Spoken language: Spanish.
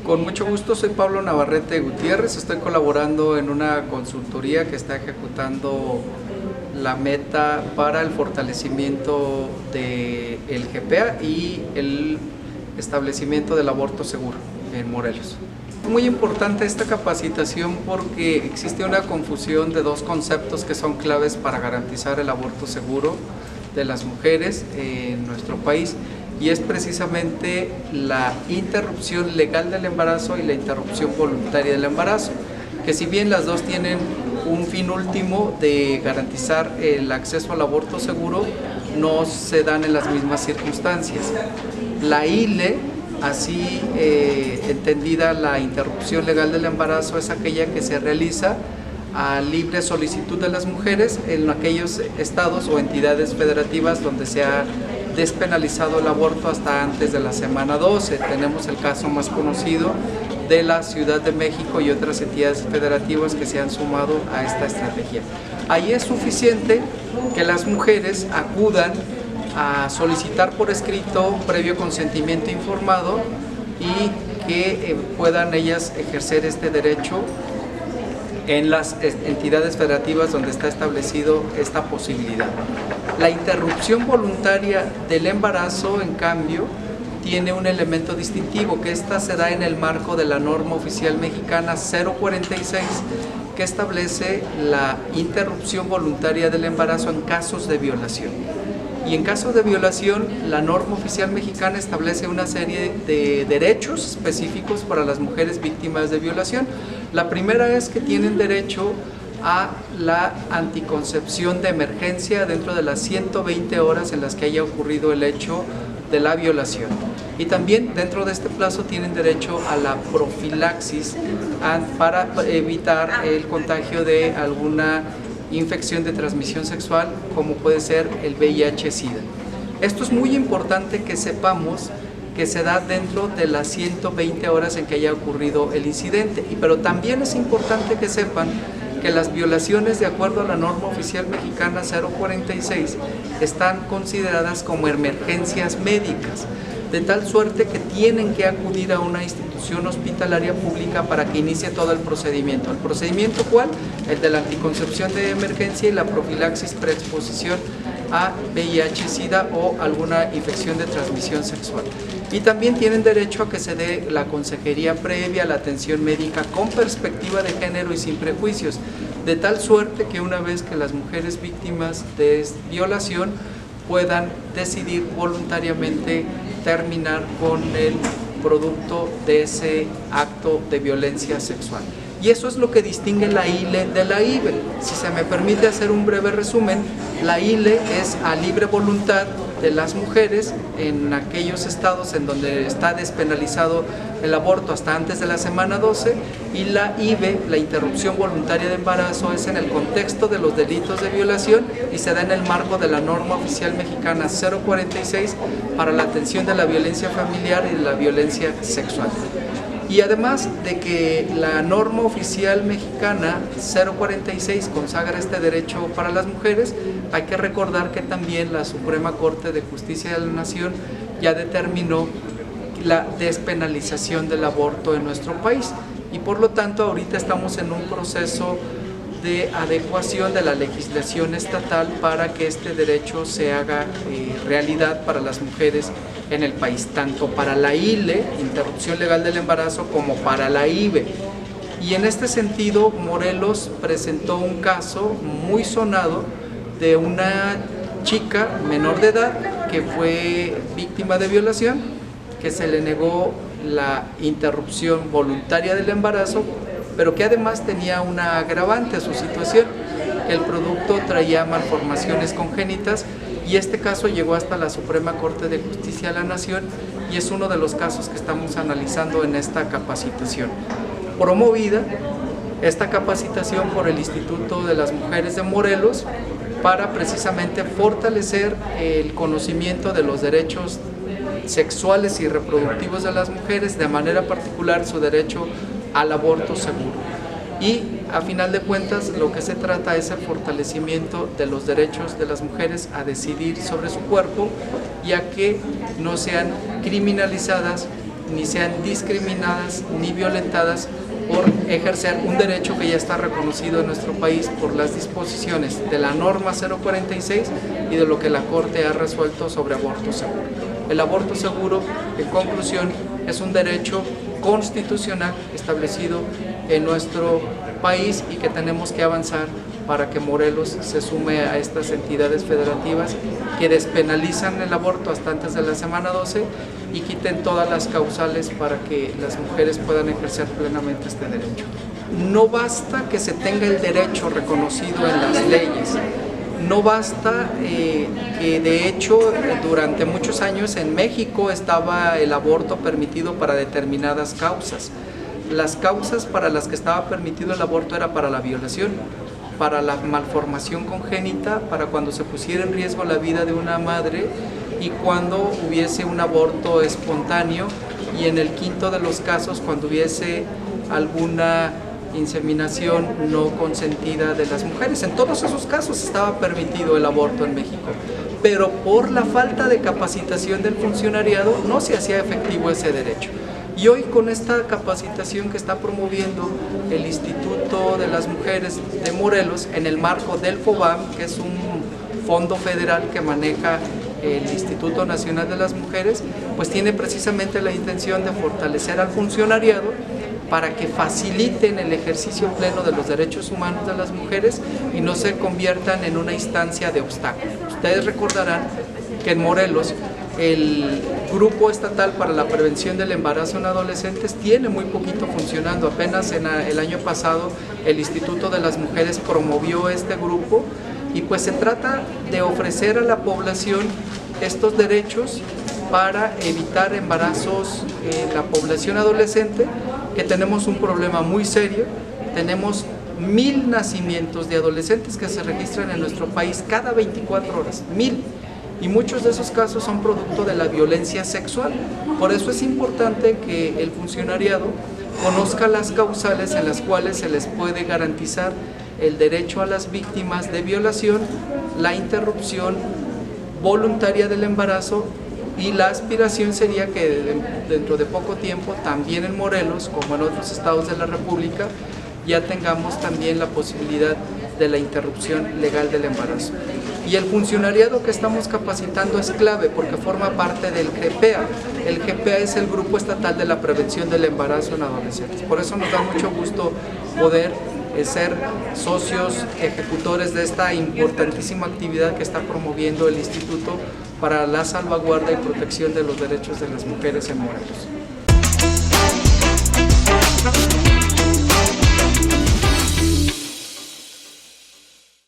Con mucho gusto, soy Pablo Navarrete Gutiérrez, estoy colaborando en una consultoría que está ejecutando la meta para el fortalecimiento del GPA y el establecimiento del aborto seguro en Morelos. Es muy importante esta capacitación porque existe una confusión de dos conceptos que son claves para garantizar el aborto seguro de las mujeres en nuestro país, y es precisamente la interrupción legal del embarazo y la interrupción voluntaria del embarazo, que si bien las dos tienen un fin último de garantizar el acceso al aborto seguro, no se dan en las mismas circunstancias. La ILE, así entendida la interrupción legal del embarazo, es aquella que se realiza a libre solicitud de las mujeres en aquellos estados o entidades federativas donde se ha despenalizado el aborto hasta antes de la semana 12. Tenemos el caso más conocido de la Ciudad de México y otras entidades federativas que se han sumado a esta estrategia. Ahí es suficiente que las mujeres acudan a solicitar por escrito previo consentimiento informado y que puedan ellas ejercer este derecho en las entidades federativas donde está establecido esta posibilidad. La interrupción voluntaria del embarazo, en cambio, tiene un elemento distintivo, que esta se da en el marco de la norma oficial mexicana 046, que establece la interrupción voluntaria del embarazo en casos de violación. Y en caso de violación, la norma oficial mexicana establece una serie de derechos específicos para las mujeres víctimas de violación. La primera es que tienen derecho a la anticoncepción de emergencia dentro de las 120 horas en las que haya ocurrido el hecho de la violación. Y también dentro de este plazo tienen derecho a la profilaxis para evitar el contagio de alguna infección de transmisión sexual, como puede ser el VIH-Sida. Esto es muy importante que sepamos que se da dentro de las 120 horas en que haya ocurrido el incidente, pero también es importante que sepan que las violaciones, de acuerdo a la norma oficial mexicana 046, están consideradas como emergencias médicas, de tal suerte que tienen que acudir a una institución hospitalaria pública para que inicie todo el procedimiento. ¿El procedimiento cuál? El de la anticoncepción de emergencia y la profilaxis preexposición a VIH-Sida o alguna infección de transmisión sexual. Y también tienen derecho a que se dé la consejería previa, la atención médica con perspectiva de género y sin prejuicios, de tal suerte que una vez que las mujeres víctimas de violación puedan decidir voluntariamente terminar con el producto de ese acto de violencia sexual. Y eso es lo que distingue la ILE de la IVE. Si se me permite hacer un breve resumen, la ILE es a libre voluntad de las mujeres en aquellos estados en donde está despenalizado el aborto hasta antes de la semana 12, y la IVE, la interrupción voluntaria de embarazo, es en el contexto de los delitos de violación y se da en el marco de la norma oficial mexicana 046 para la atención de la violencia familiar y de la violencia sexual. Y además de que la norma oficial mexicana 046 consagra este derecho para las mujeres, hay que recordar que también la Suprema Corte de Justicia de la Nación ya determinó la despenalización del aborto en nuestro país, y por lo tanto ahorita estamos en un proceso de adecuación de la legislación estatal para que este derecho se haga realidad para las mujeres en el país, tanto para la ILE, interrupción legal del embarazo, como para la IVE. Y en este sentido, Morelos presentó un caso muy sonado de una chica menor de edad que fue víctima de violación, que se le negó la interrupción voluntaria del embarazo, pero que además tenía una agravante a su situación, que el producto traía malformaciones congénitas, y este caso llegó hasta la Suprema Corte de Justicia de la Nación y es uno de los casos que estamos analizando en esta capacitación. Promovida esta capacitación por el Instituto de las Mujeres de Morelos para precisamente fortalecer el conocimiento de los derechos sexuales y reproductivos de las mujeres, de manera particular su derecho al aborto seguro. Y a final de cuentas lo que se trata es el fortalecimiento de los derechos de las mujeres a decidir sobre su cuerpo y a que no sean criminalizadas ni sean discriminadas ni violentadas por ejercer un derecho que ya está reconocido en nuestro país por las disposiciones de la norma 046 y de lo que la Corte ha resuelto sobre aborto seguro. El aborto seguro, en conclusión, es un derecho constitucional establecido en nuestro país y que tenemos que avanzar para que Morelos se sume a estas entidades federativas que despenalizan el aborto hasta antes de la semana 12 y quiten todas las causales para que las mujeres puedan ejercer plenamente este derecho. No basta que se tenga el derecho reconocido en las leyes, no basta que de hecho durante muchos años en México estaba el aborto permitido para determinadas causas. Las causas para las que estaba permitido el aborto era para la violación, para la malformación congénita, para cuando se pusiera en riesgo la vida de una madre y cuando hubiese un aborto espontáneo y en el quinto de los casos cuando hubiese alguna inseminación no consentida de las mujeres. En todos esos casos estaba permitido el aborto en México, pero por la falta de capacitación del funcionariado no se hacía efectivo ese derecho. Y hoy con esta capacitación que está promoviendo el Instituto de las Mujeres de Morelos en el marco del FOBAM, que es un fondo federal que maneja el Instituto Nacional de las Mujeres, pues tiene precisamente la intención de fortalecer al funcionariado para que faciliten el ejercicio pleno de los derechos humanos de las mujeres y no se conviertan en una instancia de obstáculo. Ustedes recordarán que en Morelos el Grupo Estatal para la Prevención del Embarazo en Adolescentes tiene muy poquito funcionando. Apenas en el año pasado el Instituto de las Mujeres promovió este grupo y pues se trata de ofrecer a la población estos derechos para evitar embarazos en la población adolescente, que tenemos un problema muy serio. Tenemos 1000 nacimientos de adolescentes que se registran en nuestro país cada 24 horas, 1000. Y muchos de esos casos son producto de la violencia sexual. Por eso es importante que el funcionariado conozca las causales en las cuales se les puede garantizar el derecho a las víctimas de violación, la interrupción voluntaria del embarazo, y la aspiración sería que dentro de poco tiempo, también en Morelos, como en otros estados de la República, ya tengamos también la posibilidad de la interrupción legal del embarazo. Y el funcionariado que estamos capacitando es clave porque forma parte del GPEA. El GPEA es el Grupo Estatal de la Prevención del Embarazo en Adolescentes. Por eso nos da mucho gusto poder ser socios ejecutores de esta importantísima actividad que está promoviendo el Instituto para la salvaguarda y protección de los derechos de las mujeres en Morelos.